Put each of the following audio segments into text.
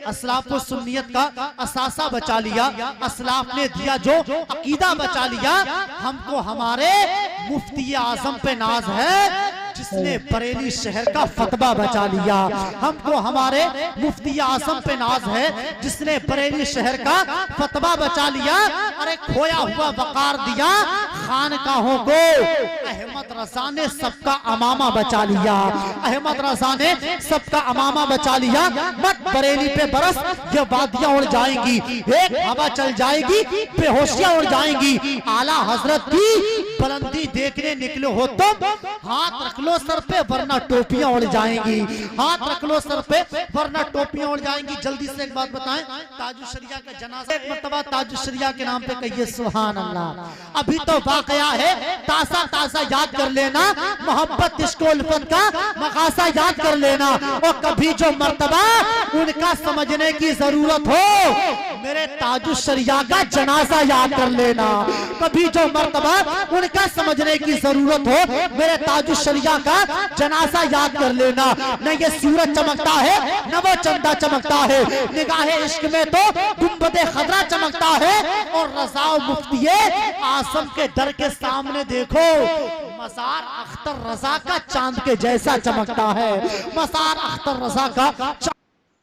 असलाफ सुन्नियत का असासा बचा लिया, असलाफ ने दिया जो अकीदा बचा लिया। हमको हमारे मुफ्ती आजम पे नाज है जिसने बरेली शहर का फतवा बचा लिया। हमको हमारे मुफ्ती आजम पे नाज है जिसने बरेली शहर का फतवा बचा लिया। अरे खोया हुआ वकार दिया खानकाहों को, अहमद रजा ने सबका अमामा बचा लिया। अहमद रजा ने सबका अमामा बचा लिया। मत बरेली पे बरस ये वादियां उड़ जाएंगी, एक हवा चल जाएगी बेहोशियां उड़ जाएंगी। आला हजरत की बुलंदी देखने निकले हो तुम, हाथ रख लो सर पे वरना टोपियां उड़ जाएंगी। हाथ रख लो सर पे वरना टोपियां उड़ जाएंगी। जल्दी से एक बात बताएं, ताजुशरिया का जनाजा एक मर्तबा ताजुशरिया के नाम पे कहिए सुभान अल्लाह। अभी तो वाकया है ताजा ताजा याद कर लेना, मोहब्बत इश्क उल्फत का मकासा याद कर लेना। और कभी जो मर्तबा उनका समझने की जरूरत हो मेरे ताजुशरिया का जनाजा याद कर लेना। कभी जो मर्तबा उनका समझने की जरूरत हो मेरे ताजुशरिया का जनाजा याद कर लेना। न ये सूरज चमकता है न वो चंदा चमकता है, निगाहे इश्क में तो गुंबदे खतरा चमकता है। और रजा मुफ्ती आसम के दर के सामने देखो मजार अख्तर रजा का चांद के जैसा चमकता है। मजार अख्तर रजा का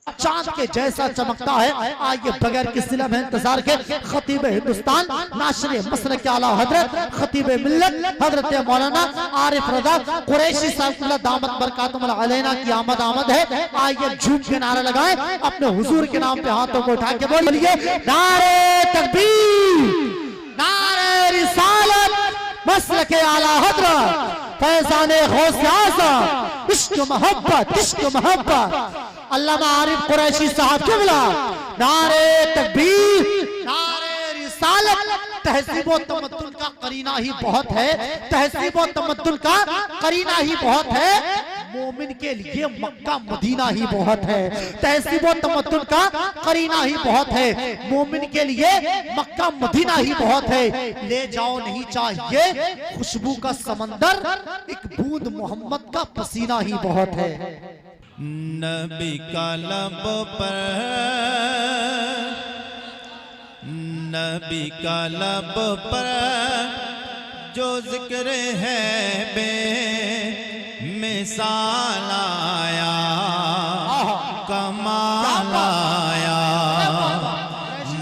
चांद के जैसा चमकता है। आइए बगैर किसी लम्हे इंतजार के खतीब हिंदुस्तान नाशरे मसलक के आला हजरत खतीब मिल्लत हजरत मौलाना आरिफ रजा कुरैशी साहब दामत बरकातुहुल अलैना की आमद आमद है। आइए झूम के नारा लगाएं, अपने हुजूर के नाम पे हाथों को उठा के बोलिए नारे तकबीर, नारे रिसालत, मसलक के आला हजरत फैजाने गौसे आज़म, इश्क मोहब्बत, इश्क मोहब्बत। अल्लामा आरिफ कुरैशी साहब किबला नारे तकबीर, नारे रिसालत। तहजीब व तमद्दुन का करीना ही बहुत है, तहजीब व तमद्दुन का करीना ही बहुत है। मोमिन के लिए मक्का मदीना ही बहुत है, तहजीब व तमद्दुन का करीना ही बहुत है। मोमिन के लिए मक्का मदीना ही बहुत है। ले जाओ नहीं चाहिए खुशबू का समंदर, एक बूंद मोहम्मद का पसीना ही बहुत है। नबी का लब पर, नबी का लब पर जो जिक्र है बे मिसाल आया, कमाल आया।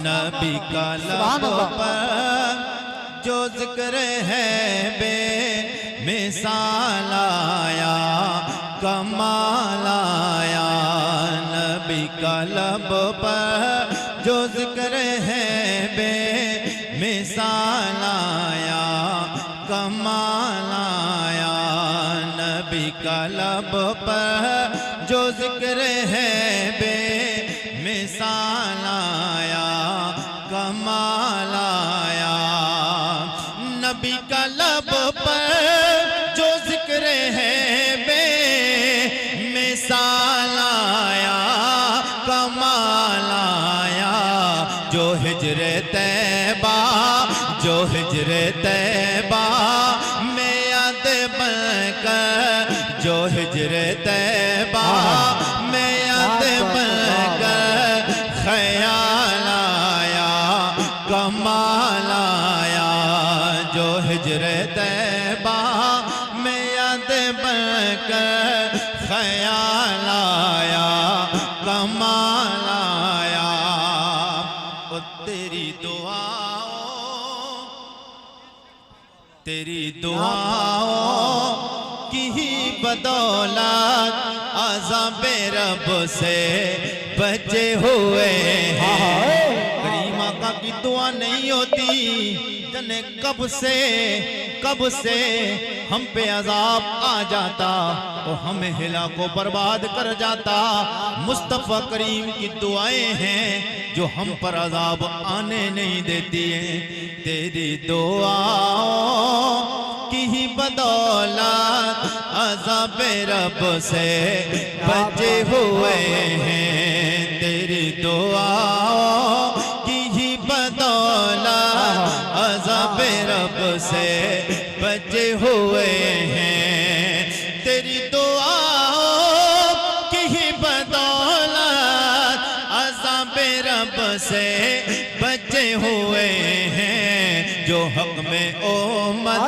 नबी का लब पर जो जिक्र है बे मिसाल आया, कमाल आया। नबी का लब पर जो जिक्र है बे मिसाल आया, कमाल आया। नबी का लब पर जो जिक्र है बे मिसाल आया, कमाल आया। नबी का लब पर जो जिक्र है मिसाल आया, कमाल आया। जो हिजरे तैबा, जो हिजरे तैबा में याद बनकर, जो हिजरे तैबा में याद बनकर ख्याल आया, कमाल आया। जो हिजरे तैबा में याद बनकर ख्याल आया, कमाल आया। ओ तेरी दुआओं, तेरी दुआओं की ही बदौलत अज़ाबे रब से बचे हुए हैं। करीम आका की दुआ नहीं होती जने कब से हम पे अजाब आ जाता और हमें हिला को बर्बाद कर जाता। मुस्तफ़ा करीम की दुआएं हैं जो हम पर अजाब आने नहीं देती हैं। तेरी दुआओं की ही बदौलत अज़ाबे रब से बचे हुए हैं। तेरी दुआओं की ही बदौलत अज़ाबे रब से बचे हुए हैं। तेरी दुआओं की ही बदौलत रब से बचे हुए हैं, जो हक में उम्मत,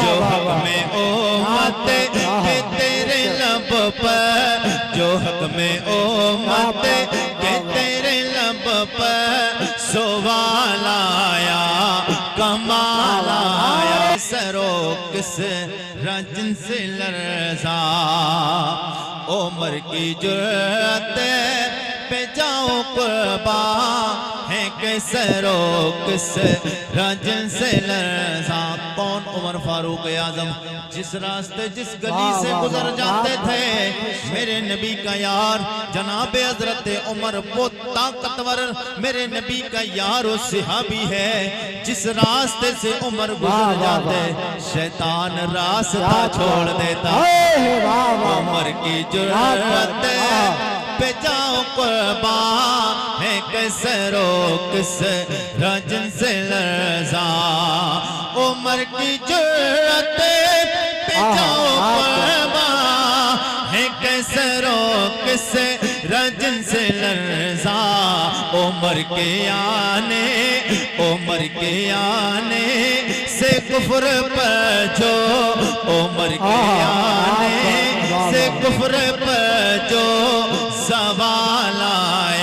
जो हक में उम्मत के तेरे लब पर, जो हक में उम्मत के तेरे लब पर सवाल आया, कमाल आया। सरो किस रंजन से लरज़ा, उम्र की जुर्रत पे जाओ कुर्बान है, कैसरो किस रंजन से लरज़ा। कौन? उमर फारूक आजम। जिस रास्ते जिस गली से गुजर जाते थे मेरे नबी का यार जनाब हजरत उमर, वो ताकतवर मेरे नबी का यार और सहाबी है। जिस रास्ते से उमर गुजर जाते शैतान रास्ता छोड़ देता। उमर की जुर्रत पे जाओ कुर्बान है, कैसे रोकिस रंजन से लरज़ा। उमर की जुर्रत पे जाओ कुर्बान है, कैसे रोकिस रंजन से लरज़ा। उमर के आने से कुफ्र पर जो, उमर के आने से कुफ्र पर जो सवाल आया,